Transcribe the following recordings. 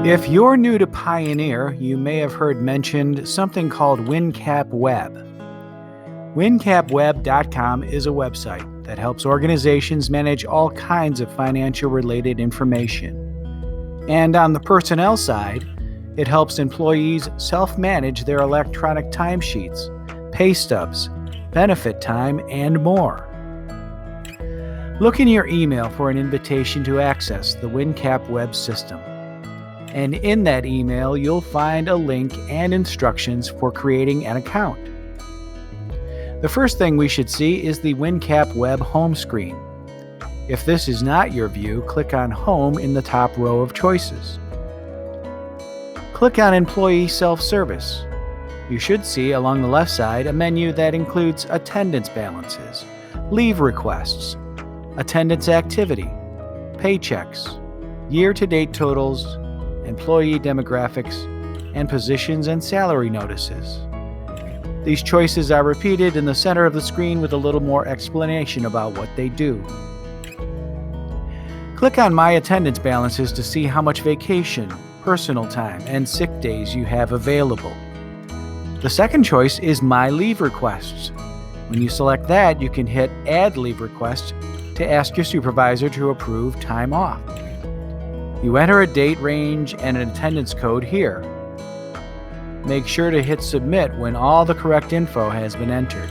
If you're new to Pioneer, you may have heard mentioned something called WinCapWeb. WinCapWeb.com is a website that helps organizations manage all kinds of financial-related information. And on the personnel side, it helps employees self-manage their electronic timesheets, pay stubs, benefit time, and more. Look in your email for an invitation to access the WinCapWeb system. And in that email, you'll find a link and instructions for creating an account. The first thing we should see is the WinCapWeb home screen. If this is not your view, click on Home in the top row of choices. Click on Employee Self-Service. You should see along the left side a menu that includes attendance balances, leave requests, attendance activity, paychecks, year-to-date totals, employee demographics, and positions and salary notices. These choices are repeated in the center of the screen with a little more explanation about what they do. Click on My Attendance Balances to see how much vacation, personal time, and sick days you have available. The second choice is My Leave Requests. When you select that, you can hit Add Leave Request to ask your supervisor to approve time off. You enter a date range and an attendance code here. Make sure to hit Submit when all the correct info has been entered.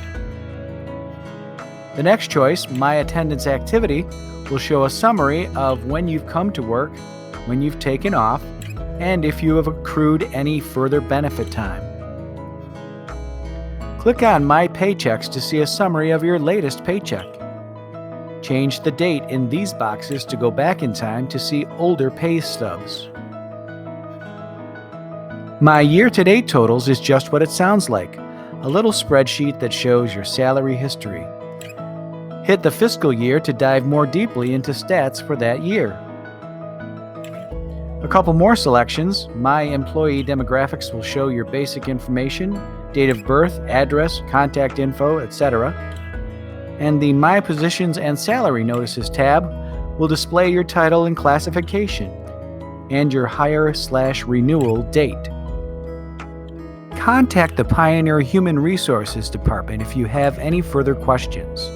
The next choice, My Attendance Activity, will show a summary of when you've come to work, when you've taken off, and if you have accrued any further benefit time. Click on My Paychecks to see a summary of your latest paycheck. Change the date in these boxes to go back in time to see older pay stubs. My year-to-date totals is just what it sounds like, a little spreadsheet that shows your salary history. Hit the fiscal year to dive more deeply into stats for that year. A couple more selections. My Employee Demographics will show your basic information, date of birth, address, contact info, etc. And the My Positions and Salary Notices tab will display your title and classification and your hire/renewal date. Contact the Pioneer Human Resources Department if you have any further questions.